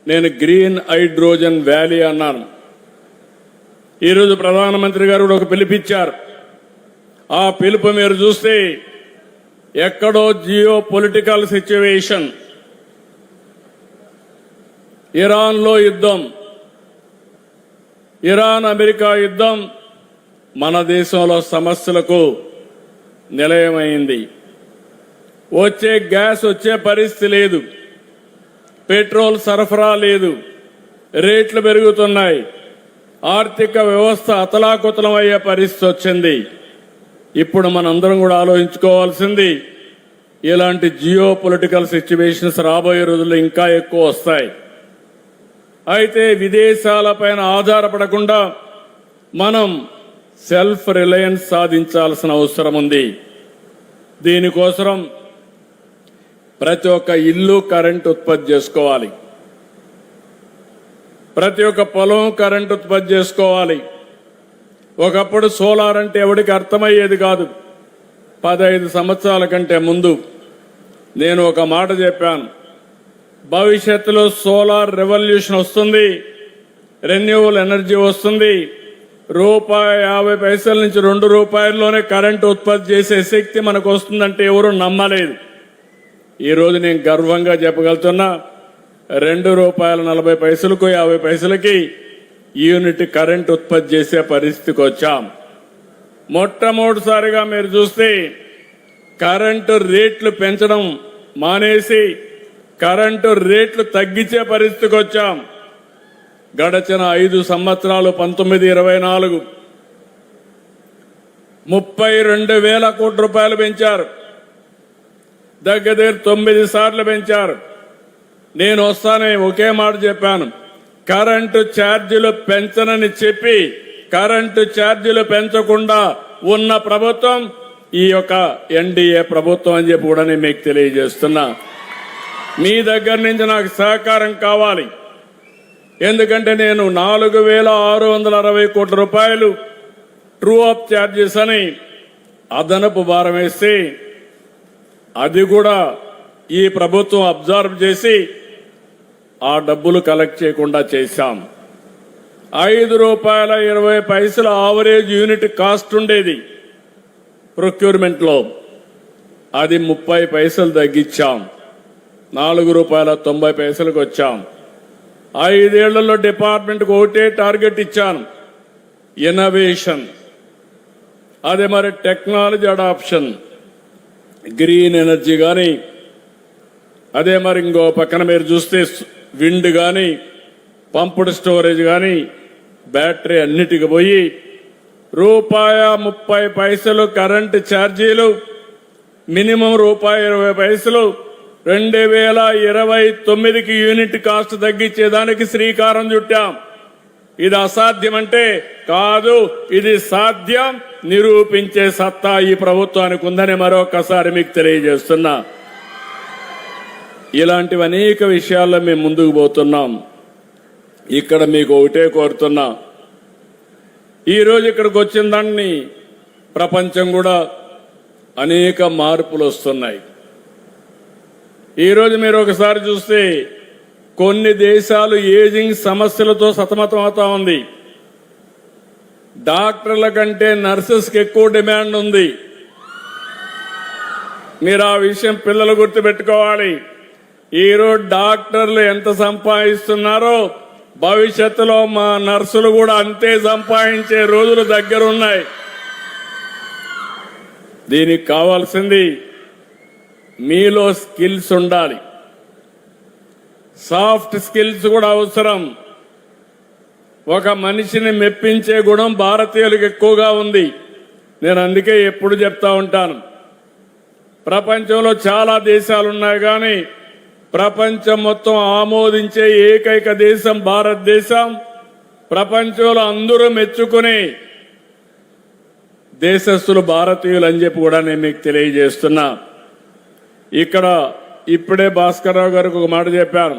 నేను green hydrogen valley అన్నాను. ఈరోజు ప్రధానమంత్రి గారు కూడా ఒక పిలుపిచ్చారు. ఆ పిలుపు మీరు చూస్తే ఎక్కడో జియో పొలిటికల్ సిచ్యువేషన్, ఇరాన్లో యుద్ధం, ఇరాన్ అమెరికా యుద్ధం మన దేశంలో సమస్యలకు నిలయమైంది. వచ్చే గ్యాస్ వచ్చే పరిస్థితి లేదు, పెట్రోల్ సరఫరా లేదు, రేట్లు పెరుగుతున్నాయి, ఆర్థిక వ్యవస్థ అతలాకుతలం అయ్యే పరిస్థితి వచ్చింది. ఇప్పుడు మనందరం కూడా ఆలోచించుకోవాల్సింది, ఇలాంటి జియో పొలిటికల్ సిచ్యువేషన్స్ రాబోయే రోజుల్లో ఇంకా ఎక్కువ వస్తాయి. అయితే విదేశాలపైన ఆధారపడకుండా మనం సెల్ఫ్ రిలయన్స్ సాధించాల్సిన అవసరం ఉంది. దీనికోసం ప్రతి ఒక్క ఇల్లు కరెంట్ ఉత్పత్తి చేసుకోవాలి, ప్రతి ఒక్క పొలం కరెంట్ ఉత్పత్తి చేసుకోవాలి. ఒకప్పుడు సోలార్ అంటే ఎవరికి అర్థమయ్యేది కాదు. 15 సంవత్సరాల కంటే ముందు నేను ఒక మాట చెప్పాను, భవిష్యత్తులో సోలార్ రెవల్యూషన్ వస్తుంది, రెన్యూవబుల్ ఎనర్జీ వస్తుంది, ₹1.50 నుంచి ₹2 కరెంటు ఉత్పత్తి చేసే శక్తి మనకు వస్తుందంటే ఎవరు నమ్మలేదు. ఈరోజు నేను గర్వంగా చెప్పగలుగుతున్నా, ₹2.40కు 50 పైసలకి యూనిట్ కరెంట్ ఉత్పత్తి చేసే పరిస్థితికి వచ్చాం. మొట్టమొదటిసారిగా మీరు చూస్తే కరెంటు రేట్లు పెంచడం మానేసి కరెంటు రేట్లు తగ్గించే పరిస్థితికి వచ్చాం. గడచిన 5 సంవత్సరాలు 19-24 32,000 కోట్ల రూపాయలు పెంచారు, దగ్గర 9 సార్లు పెంచారు. నేను వస్తానే ఒకే మాట చెప్పాను, కరెంటు ఛార్జీలు పెంచనని చెప్పి కరెంటు ఛార్జీలు పెంచకుండా ఉన్న ప్రభుత్వం ఈ యొక్క ఎన్డీఏ ప్రభుత్వం అని చెప్పి కూడా నేను మీకు తెలియజేస్తున్నా. మీ దగ్గర నుంచి నాకు సహకారం కావాలి. ఎందుకంటే నేను 4,660 కోట్ల రూపాయలు ట్రూ అప్ ఛార్జెస్ అని అదనపు భారం వేస్తే అది కూడా ఈ ప్రభుత్వం అబ్జర్వ్ చేసి ఆ డబ్బులు కలెక్ట్ చేయకుండా చేశాం. ₹5.20 ఆవరేజ్ యూనిట్ కాస్ట్ ఉండేది ప్రొక్యూర్మెంట్ లో, అది 30 పైసలు తగ్గించాం, ₹4.90కు వచ్చాం. 5 ఏళ్లలో డిపార్ట్మెంట్కి ఒకటే టార్గెట్ ఇచ్చాను, ఇన్నోవేషన్. అదే మరి టెక్నాలజీ అడాప్షన్, గ్రీన్ ఎనర్జీ కానీ, అదే మరి ఇంకో పక్కన మీరు చూస్తే విండ్ కానీ, పంప్డ్ స్టోరేజ్ కానీ, బ్యాటరీ అన్నిటికి పోయి ₹1.30 కరెంటు ఛార్జీలు, మినిమం ₹1.20 2029కి యూనిట్ కాస్ట్ తగ్గించేదానికి శ్రీకారం చుట్టాం. ఇది అసాధ్యమంటే కాదు, ఇది సాధ్యం నిరూపించే సత్తా ఈ ప్రభుత్వానికి ఉందని మరొకసారి మీకు తెలియజేస్తున్నా. ఇలాంటివి అనేక విషయాల్లో మేము ముందుకు పోతున్నాం. ఇక్కడ మీకు ఒకటే కోరుతున్నా, ఈరోజు ఇక్కడికి వచ్చిన దాన్ని ప్రపంచం కూడా అనేక మార్పులు వస్తున్నాయి. ఈరోజు మీరు ఒకసారి చూస్తే కొన్ని దేశాలు ఏజింగ్ సమస్యలతో సతమతం అవుతా ఉంది. డాక్టర్ల కంటే నర్సెస్కి ఎక్కువ డిమాండ్ ఉంది. మీరు ఆ విషయం పిల్లలు గుర్తుపెట్టుకోవాలి. ఈరోజు డాక్టర్లు ఎంత సంపాదిస్తున్నారో భవిష్యత్తులో మా నర్సులు కూడా అంతే సంపాదించే రోజులు దగ్గరున్నాయి. దీనికి కావాల్సింది మీలో స్కిల్స్ ఉండాలి, సాఫ్ట్ స్కిల్స్ కూడా అవసరం. ఒక మనిషిని మెప్పించే గుణం భారతీయులకు ఎక్కువగా ఉంది. నేను అందుకే ఎప్పుడు చెప్తా ఉంటాను, ప్రపంచంలో చాలా దేశాలు ఉన్నాయి కానీ ప్రపంచం మొత్తం ఆమోదించే ఏకైక దేశం భారతదేశం. ప్రపంచంలో అందరూ మెచ్చుకునే దేశస్థులు భారతీయులు అని చెప్పి కూడా నేను మీకు తెలియజేస్తున్నా. ఇక్కడ ఇప్పుడే భాస్కర్ రావు గారికి ఒక మాట చెప్పాను,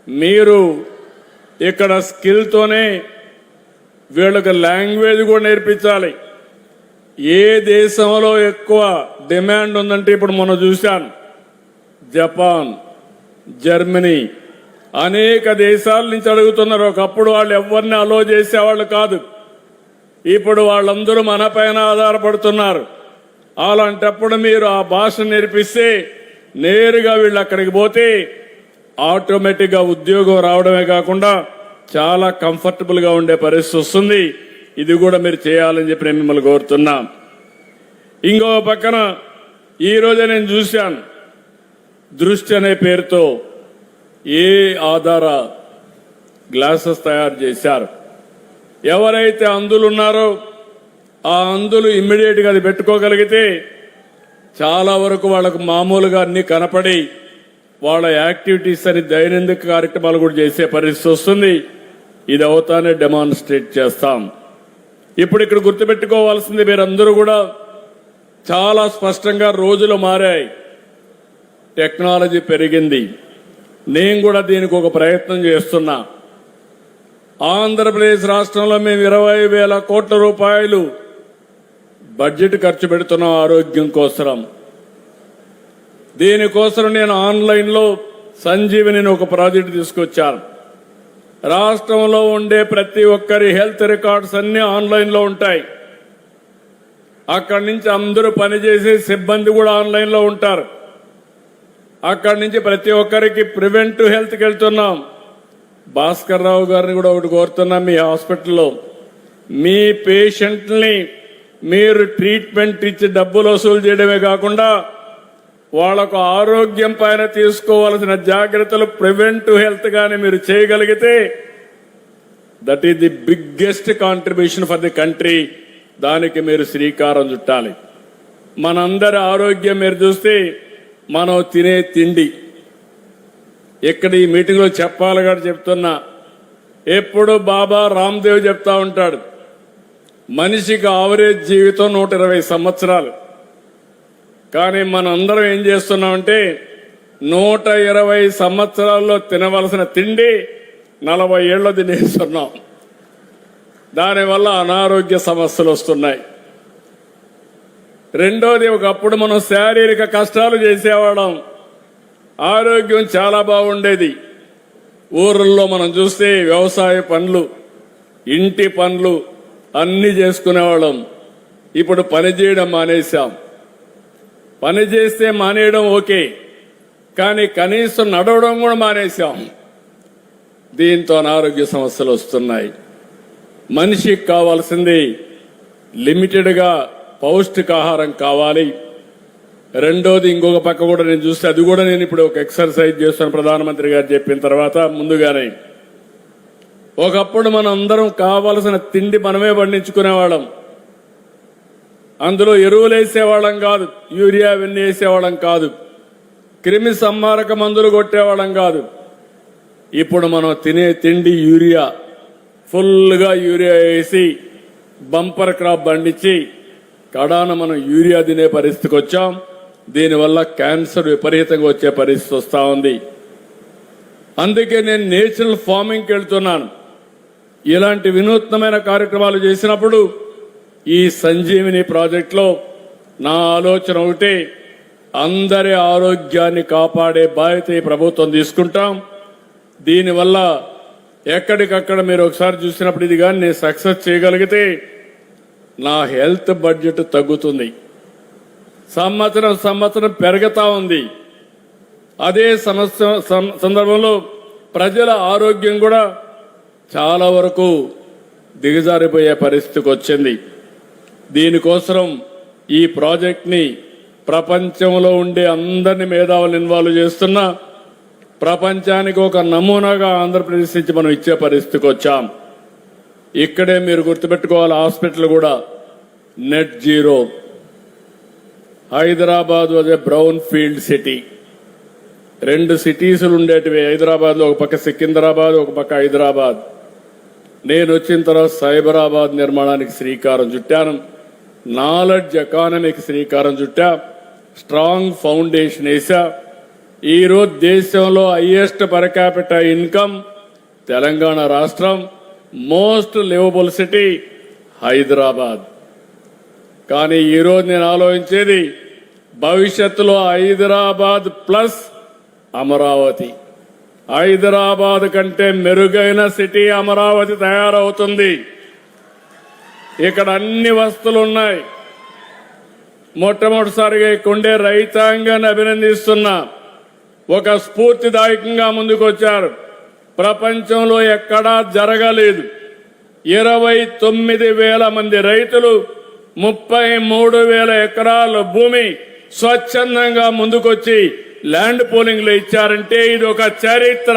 మీరు ఇక్కడ స్కిల్తోనే వీళ్ళకి లాంగ్వేజ్ కూడా నేర్పించాలి. ఏ దేశంలో ఎక్కువ డిమాండ్ ఉందంటే ఇప్పుడు మనం చూశాను, జపాన్, జర్మనీ, అనేక దేశాల నుంచి అడుగుతున్నారు. ఒకప్పుడు వాళ్ళు ఎవరిని అలో చేసేవాళ్ళు కాదు. ఇప్పుడు వాళ్ళందరూ మన పైన ఆధారపడుతున్నారు. అలాంటప్పుడు మీరు ఆ భాష నేర్పిస్తే నేరుగా వీళ్ళు అక్కడికి పోతే ఆటోమేటిక్గా ఉద్యోగం రావడమే కాకుండా చాలా కంఫర్టబుల్ గా ఉండే పరిస్థితి వస్తుంది. ఇది కూడా మీరు చేయాలని చెప్పి నేను మిమ్మల్ని కోరుతున్నా. ఇంకో పక్కన ఈ రోజే నేను చూశాను, దృష్టి అనే పేరుతో ఏ ఆధార గ్లాసెస్ తయారు చేశారు. ఎవరైతే అంధులు ఉన్నారో ఆ అంధులు ఇమ్మీడియట్ గా అది పెట్టుకోగలిగితే చాలా వరకు వాళ్ళకు మామూలుగా అన్ని కనపడి వాళ్ళ యాక్టివిటీస్ అని దైనందిక కార్యక్రమాలు కూడా చేసే పరిస్థితి వస్తుంది. ఇది అవుతానే డెమాన్స్ట్రేట్ చేస్తాం. ఇప్పుడు ఇక్కడ గుర్తుపెట్టుకోవాల్సింది, మీరందరూ కూడా చాలా స్పష్టంగా రోజులు మారాయి, టెక్నాలజీ పెరిగింది. నేను కూడా దీనికి ఒక ప్రయత్నం చేస్తున్నా. ఆంధ్రప్రదేశ్ రాష్ట్రంలో మేము 20,000 కోట్ల రూపాయలు బడ్జెట్ ఖర్చు పెడుతున్నాం ఆరోగ్యం కోసం. దీనికోసం నేను ఆన్లైన్లో సంజీవని ఒక ప్రాజెక్టు తీసుకొచ్చాను. రాష్ట్రంలో ఉండే ప్రతి ఒక్కరి హెల్త్ రికార్డ్స్ అన్ని ఆన్లైన్లో ఉంటాయి. అక్కడి నుంచి అందరూ పనిచేసే సిబ్బంది కూడా ఆన్లైన్లో ఉంటారు. అక్కడి నుంచి ప్రతి ఒక్కరికి ప్రివెంటివ్ హెల్త్కి వెళ్తున్నాం. భాస్కర్ రావు గారిని కూడా ఒకటి కోరుతున్నాం, మీ హాస్పిటల్లో మీ పేషెంట్ని మీరు ట్రీట్మెంట్ ఇచ్చి డబ్బులు వసూలు చేయడమే కాకుండా వాళ్లకు ఆరోగ్యం పైన తీసుకోవాల్సిన జాగ్రత్తలు ప్రివెంటివ్ హెల్త్ గాని మీరు చేయగలిగితే that is the biggest contribution for the country. దానికి మీరు శ్రీకారం చుట్టాలి. మనందరి ఆరోగ్యం మీరు చూస్తే మనం తినే తిండి, ఇక్కడ ఈ మీటింగ్ లో చెప్పాలి కూడా చెప్తున్నా, ఎప్పుడు బాబా రామ్దేవ్ చెప్తా ఉంటాడు, మనిషికి ఆవరేజ్ జీవితం 120 సంవత్సరాలు. కానీ మనందరం ఏం చేస్తున్నామంటే 120 సంవత్సరాల్లో తినవలసిన తిండి 40 ఏళ్ళు తినేస్తున్నాం. దానివల్ల అనారోగ్య సమస్యలు వస్తున్నాయి. రెండోది, ఒకప్పుడు మనం శారీరక కష్టాలు చేసేవాళ్ళం, ఆరోగ్యం చాలా బాగుండేది. ఊర్లలో మనం చూస్తే వ్యవసాయ పనులు, ఇంటి పనులు అన్ని చేసుకునేవాళ్ళం. ఇప్పుడు పని చేయడం మానేశాం. పని చేస్తే మానేయడం ఓకే, కానీ కనీసం నడవడం కూడా మానేశాం. దీంతో అనారోగ్య సమస్యలు వస్తున్నాయి. మనిషికి కావాల్సింది లిమిటెడ్గా పౌష్టికాహారం కావాలి. రెండోది, ఇంకొక పక్క కూడా నేను చూస్తే, అది కూడా నేను ఇప్పుడు ఒక ఎక్సర్సైజ్ చేస్తాను ప్రధానమంత్రి గారు చెప్పిన తర్వాత. ముందుగానే ఒకప్పుడు మనం అందరం కావాల్సిన తిండి మనమే పండించుకునేవాళ్ళం. అందులో ఎరువులు వేసేవాళ్ళం కాదు, యూరియా అవన్నీ వేసేవాళ్ళం కాదు, క్రిమి సంహారక మందులు కొట్టేవాళ్ళం కాదు. ఇప్పుడు మనం తినే తిండి యూరియా, ఫుల్గా యూరియా వేసి బంపర్ క్రాప్ పండించి కడాన మనం యూరియా తినే పరిస్థితికి వచ్చాం. దీనివల్ల క్యాన్సర్ విపరీతంగా వచ్చే పరిస్థితి వస్తూ ఉంది. అందుకే నేను నేచురల్ ఫార్మింగ్కి వెళ్తున్నాను. ఇలాంటి వినూత్నమైన కార్యక్రమాలు చేసినప్పుడు ఈ సంజీవిని ప్రాజెక్టులో నా ఆలోచన ఒకటే, అందరి ఆరోగ్యాన్ని కాపాడే బాధ్యత ఈ ప్రభుత్వం తీసుకుంటాం. దీనివల్ల ఎక్కడికక్కడ మీరు ఒకసారి చూసినప్పుడు ఇది కానీ నేను సక్సెస్ చేయగలిగితే నా హెల్త్ బడ్జెట్ తగ్గుతుంది. సంవత్సరం పెరుగుతా ఉంది. అదే సందర్భంలో ప్రజల ఆరోగ్యం కూడా చాలా వరకు దిగజారిపోయే పరిస్థితికి వచ్చింది. దీనికోసం ఈ ప్రాజెక్ట్ని ప్రపంచంలో ఉండే అందరిని మేధావులు ఇన్వాల్వ్ చేస్తున్నా, ప్రపంచానికి ఒక నమూనాగా ఆంధ్రప్రదేశ్ నుంచి మనం ఇచ్చే పరిస్థితికి వచ్చాం. ఇక్కడే మీరు గుర్తుపెట్టుకోవాలి, హాస్పిటల్ కూడా net zero. Hyderabad was a brown field city. 2 సిటీసులు ఉండేటివి హైదరాబాద్లో, ఒక పక్క సికింద్రాబాద్, ఒక పక్క హైదరాబాద్. నేను వచ్చిన తర్వాత సైబరాబాద్ నిర్మాణానికి శ్రీకారం చుట్టాను, నాలెడ్జ్ ఎకానమీకి శ్రీకారం చుట్టా, స్ట్రాంగ్ ఫౌండేషన్ వేసా. ఈరోజు దేశంలో highest per capital income Telangana రాష్ట్రం, మోస్ట్ లివబుల్ సిటీ హైదరాబాద్. కానీ ఈరోజు నేను ఆలోచించేది భవిష్యత్తులో హైదరాబాద్ ప్లస్ అమరావతి. హైదరాబాద్ కంటే మెరుగైన సిటీ అమరావతి తయారవుతుంది. ఇక్కడ అన్ని వస్తువులు ఉన్నాయి. మొట్టమొదటిసారిగా ఇక్కడుండే రైతాంగాన్ని అభినందిస్తున్నా. ఒక స్ఫూర్తిదాయకంగా ముందుకొచ్చారు. ప్రపంచంలో ఎక్కడా జరగలేదు. 29,000 మంది రైతులు 33,000 ఎకరాల భూమి స్వచ్ఛందంగా ముందుకొచ్చి ల్యాండ్ పూలింగ్ లో ఇచ్చారంటే ఇది ఒక చరిత్ర.